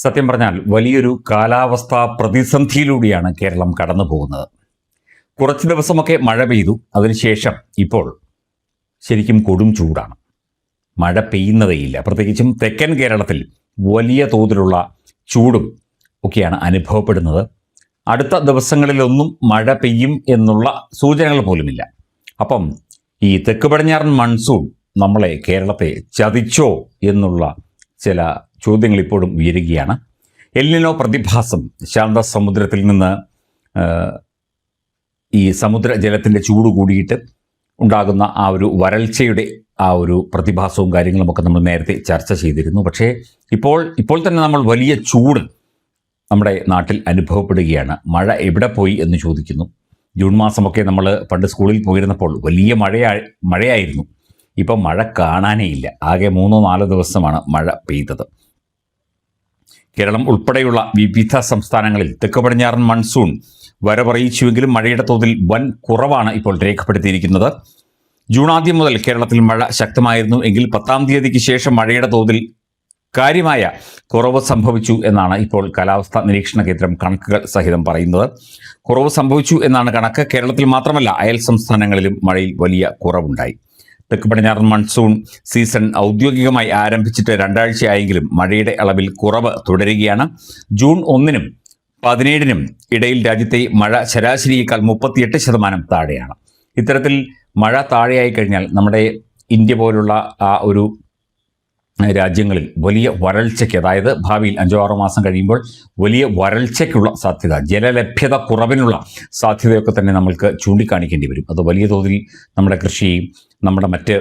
സത്യം പറഞ്ഞാൽ വലിയൊരു കാലാവസ്ഥാ പ്രതിസന്ധിയിലൂടെയാണ് കേരളം കടന്നു പോകുന്നത്. കുറച്ച് ദിവസമൊക്കെ മഴ പെയ്തു. അതിനുശേഷം ഇപ്പോൾ ശരിക്കും കൊടും ചൂടാണ്. മഴ പെയ്യുന്നതേയില്ല. പ്രത്യേകിച്ചും തെക്കൻ കേരളത്തിൽ വലിയ തോതിലുള്ള ചൂടും ഒക്കെയാണ് അനുഭവപ്പെടുന്നത്. അടുത്ത ദിവസങ്ങളിലൊന്നും മഴ പെയ്യും എന്നുള്ള സൂചനകൾ പോലുമില്ല. അപ്പം ഈ തെക്ക് പടിഞ്ഞാറൻ മൺസൂൺ നമ്മളെ കേരളത്തെ ചതിച്ചോ എന്നുള്ള ചില ചോദ്യങ്ങൾ ഇപ്പോഴും ഉയരുകയാണ്. എൽനിനോ പ്രതിഭാസം, ശാന്ത സമുദ്രത്തിൽ നിന്ന് ഈ സമുദ്രജലത്തിൻ്റെ ചൂട് കൂടിയിട്ട് ഉണ്ടാകുന്ന ആ ഒരു വരൾച്ചയുടെ ആ ഒരു പ്രതിഭാസവും കാര്യങ്ങളുമൊക്കെ നമ്മൾ നേരത്തെ ചർച്ച ചെയ്തിരുന്നു. പക്ഷേ ഇപ്പോൾ തന്നെ നമ്മൾ വലിയ ചൂട് നമ്മുടെ നാട്ടിൽ അനുഭവപ്പെടുകയാണ്. മഴ എവിടെ പോയി എന്ന് ചോദിക്കുന്നു. ജൂൺ മാസമൊക്കെ നമ്മൾ പണ്ട് സ്കൂളിൽ പോയിരുന്നപ്പോൾ വലിയ മഴയായിരുന്നു. ഇപ്പം മഴ കാണാനേ ഇല്ല. ആകെ 3-4 ദിവസമാണ് മഴ പെയ്തത്. കേരളം ഉൾപ്പെടെയുള്ള വിവിധ സംസ്ഥാനങ്ങളിൽ തെക്ക് പടിഞ്ഞാറൻ മൺസൂൺ വരവറിയിച്ചുവെങ്കിലും മഴയുടെ തോതിൽ വൻ കുറവാണ് ഇപ്പോൾ രേഖപ്പെടുത്തിയിരിക്കുന്നത്. ജൂൺ ആദ്യം മുതൽ കേരളത്തിൽ മഴ ശക്തമായിരുന്നു എങ്കിൽ 10-ാം തീയതിക്ക് ശേഷം മഴയുടെ തോതിൽ കാര്യമായ കുറവ് സംഭവിച്ചു എന്നാണ് ഇപ്പോൾ കാലാവസ്ഥാ നിരീക്ഷണ കേന്ദ്രം കണക്കുകൾ സഹിതം പറയുന്നത്. കുറവ് സംഭവിച്ചു എന്നാണ് കണക്ക്. കേരളത്തിൽ മാത്രമല്ല, അയൽ സംസ്ഥാനങ്ങളിലും മഴയിൽ വലിയ കുറവുണ്ടായി. തെക്ക് പടിഞ്ഞാറൻ മൺസൂൺ സീസൺ ഔദ്യോഗികമായി ആരംഭിച്ചിട്ട് 2 ആഴ്ചയായെങ്കിലും മഴയുടെ അളവിൽ കുറവ് തുടരുകയാണ്. ജൂൺ 1-നും 17-നും ഇടയിൽ രാജ്യത്തെ മഴ ശരാശരിയേക്കാൾ 38% താഴെയാണ്. ഇത്തരത്തിൽ മഴ താഴെയായി കഴിഞ്ഞാൽ നമ്മുടെ ഇന്ത്യ പോലുള്ള ആ ഒരു രാജ്യങ്ങളിൽ വലിയ വരൾച്ചയ്ക്ക്, അതായത് ഭാവിയിൽ 5-6 മാസം കഴിയുമ്പോൾ വലിയ വരൾച്ചയ്ക്കുള്ള സാധ്യത, ജലലഭ്യത കുറവിനുള്ള സാധ്യതയൊക്കെ തന്നെ നമ്മൾക്ക് ചൂണ്ടിക്കാണിക്കേണ്ടി വരും. അത് വലിയ തോതിൽ നമ്മുടെ കൃഷിയെയും നമ്മുടെ മറ്റ്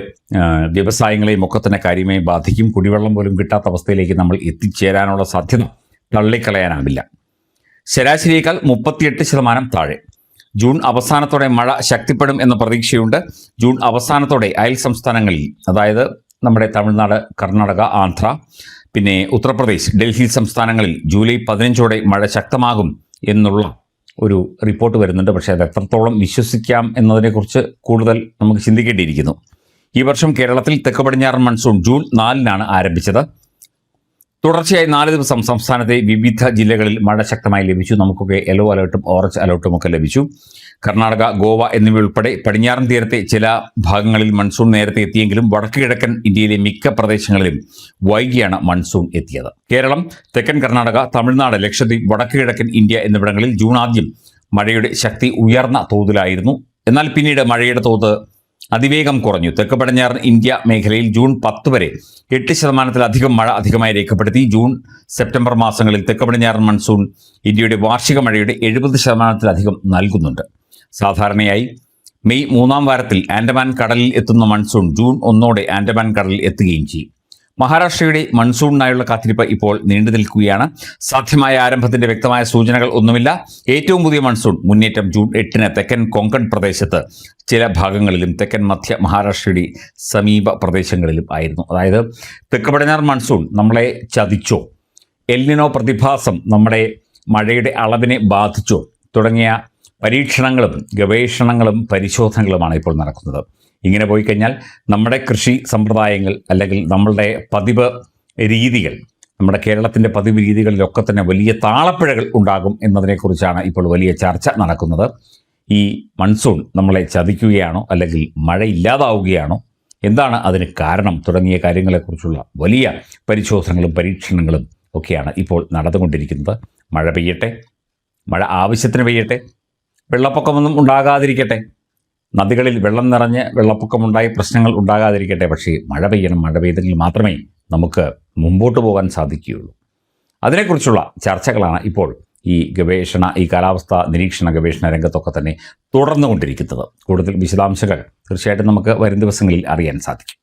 വ്യവസായങ്ങളെയും ഒക്കെ തന്നെ കാര്യമായി ബാധിക്കും. കുടിവെള്ളം പോലും കിട്ടാത്ത അവസ്ഥയിലേക്ക് നമ്മൾ എത്തിച്ചേരാനുള്ള സാധ്യത തള്ളിക്കളയാനാവില്ല. ശരാശരിയേക്കാൾ 38% താഴെ. ജൂൺ അവസാനത്തോടെ മഴ ശക്തിപ്പെടും എന്ന പ്രതീക്ഷയുണ്ട്. ജൂൺ അവസാനത്തോടെ അയൽ സംസ്ഥാനങ്ങളിൽ, അതായത് നമ്മുടെ തമിഴ്നാട്, കർണാടക, ആന്ധ്ര, പിന്നെ ഉത്തർപ്രദേശ്, ഡൽഹി സംസ്ഥാനങ്ങളിൽ ജൂലൈ 15ഓടെ മഴ ശക്തമാകും എന്നുള്ള ഒരു റിപ്പോർട്ട് വരുന്നുണ്ട്. പക്ഷേ അത് എത്രത്തോളം വിശ്വസിക്കാം എന്നതിനെക്കുറിച്ച് കൂടുതൽ നമുക്ക് ചിന്തിക്കേണ്ടിയിരിക്കുന്നു. ഈ വർഷം കേരളത്തിൽ തെക്ക് പടിഞ്ഞാറൻ മൺസൂൺ ജൂൺ 4-നാണ് ആരംഭിച്ചത്. തുടർച്ചയായി 4 ദിവസം സംസ്ഥാനത്തെ വിവിധ ജില്ലകളിൽ മഴ ശക്തമായി ലഭിച്ചു. നമുക്കൊക്കെ യെല്ലോ അലേർട്ടും ഓറഞ്ച് അലേർട്ടും ഒക്കെ ലഭിച്ചു. കർണാടക, ഗോവ എന്നിവയുൾപ്പെടെ പടിഞ്ഞാറൻ തീരത്തെ ചില ഭാഗങ്ങളിൽ മൺസൂൺ നേരത്തെ എത്തിയെങ്കിലും വടക്ക് കിഴക്കൻ ഇന്ത്യയിലെ മിക്ക പ്രദേശങ്ങളിലും വൈകിയാണ് മൺസൂൺ എത്തിയത്. കേരളം, തെക്കൻ കർണാടക, തമിഴ്നാട്, ലക്ഷദ്വീപ്, വടക്ക് കിഴക്കൻ ഇന്ത്യ എന്നിവിടങ്ങളിൽ ജൂൺ ആദ്യം മഴയുടെ ശക്തി ഉയർന്ന തോതിലായിരുന്നു. എന്നാൽ പിന്നീട് മഴയുടെ തോത് അതിവേഗം കുറഞ്ഞു. തെക്ക് പടിഞ്ഞാറൻ ഇന്ത്യ മേഖലയിൽ ജൂൺ 10 വരെ 8%-ലധികം മഴ അധികമായി രേഖപ്പെടുത്തി. ജൂൺ, സെപ്റ്റംബർ മാസങ്ങളിൽ തെക്ക് പടിഞ്ഞാറൻ മൺസൂൺ ഇന്ത്യയുടെ വാർഷിക മഴയുടെ 70%-ലധികം നൽകുന്നുണ്ട്. സാധാരണയായി മെയ് 3-ാം വാരത്തിൽ ആൻഡമാൻ കടലിൽ എത്തുന്ന മൺസൂൺ ജൂൺ 1ഓടെ ആൻഡമാൻ കടലിൽ എത്തുകയും ചെയ്യും. മഹാരാഷ്ട്രയുടെ മൺസൂണിനായുള്ള കാത്തിരിപ്പ് ഇപ്പോൾ നീണ്ടു നിൽക്കുകയാണ്. സാധ്യമായ ആരംഭത്തിന്റെ വ്യക്തമായ സൂചനകൾ ഒന്നുമില്ല. ഏറ്റവും പുതിയ മൺസൂൺ മുന്നേറ്റം ജൂൺ 8-ന് തെക്കൻ കൊങ്കൺ പ്രദേശത്ത് ചില ഭാഗങ്ങളിലും തെക്കൻ മധ്യ മഹാരാഷ്ട്രയുടെ സമീപ പ്രദേശങ്ങളിലും ആയിരുന്നു. അതായത് തെക്ക് പടിഞ്ഞാറൻ മൺസൂൺ നമ്മളെ ചതിച്ചോ, എൽനിനോ പ്രതിഭാസം നമ്മുടെ മഴയുടെ അളവിനെ ബാധിച്ചോ തുടങ്ങിയ പരീക്ഷണങ്ങളും ഗവേഷണങ്ങളും പരിശോധനകളുമാണ് ഇപ്പോൾ നടക്കുന്നത്. ഇങ്ങനെ പോയി കഴിഞ്ഞാൽ നമ്മുടെ കൃഷി സമ്പ്രദായങ്ങൾ, അല്ലെങ്കിൽ നമ്മളുടെ പതിവ് രീതികൾ, നമ്മുടെ കേരളത്തിൻ്റെ പതിവ് രീതികളിലൊക്കെ തന്നെ വലിയ താളപ്പിഴകൾ ഉണ്ടാകും എന്നതിനെക്കുറിച്ചാണ് ഇപ്പോൾ വലിയ ചർച്ച നടക്കുന്നത്. ഈ മൺസൂൺ നമ്മളെ ചതിക്കുകയാണോ, അല്ലെങ്കിൽ മഴ ഇല്ലാതാവുകയാണോ, എന്താണ് അതിന് കാരണം തുടങ്ങിയ കാര്യങ്ങളെക്കുറിച്ചുള്ള വലിയ പരിശോധനകളും പരീക്ഷണങ്ങളും ഒക്കെയാണ് ഇപ്പോൾ നടന്നുകൊണ്ടിരിക്കുന്നത്. മഴ പെയ്യട്ടെ, മഴ ആവശ്യത്തിന് പെയ്യട്ടെ, വെള്ളപ്പൊക്കമൊന്നും ഉണ്ടാകാതിരിക്കട്ടെ, നദികളിൽ വെള്ളം നിറഞ്ഞ് വെള്ളപ്പൊക്കമുണ്ടായി പ്രശ്നങ്ങൾ ഉണ്ടാകാതിരിക്കട്ടെ. പക്ഷേ മഴ പെയ്യണം. മഴ പെയ്തെങ്കിൽ മാത്രമേ നമുക്ക് മുമ്പോട്ട് പോകാൻ സാധിക്കുകയുള്ളൂ. അതിനെക്കുറിച്ചുള്ള ചർച്ചകളാണ് ഇപ്പോൾ ഈ കാലാവസ്ഥാ നിരീക്ഷണ ഗവേഷണ രംഗത്തൊക്കെ തന്നെ തുടർന്നുകൊണ്ടിരിക്കുന്നത്. കൂടുതൽ വിശദാംശങ്ങൾ തീർച്ചയായിട്ടും നമുക്ക് വരും ദിവസങ്ങളിൽ അറിയാൻ സാധിക്കും.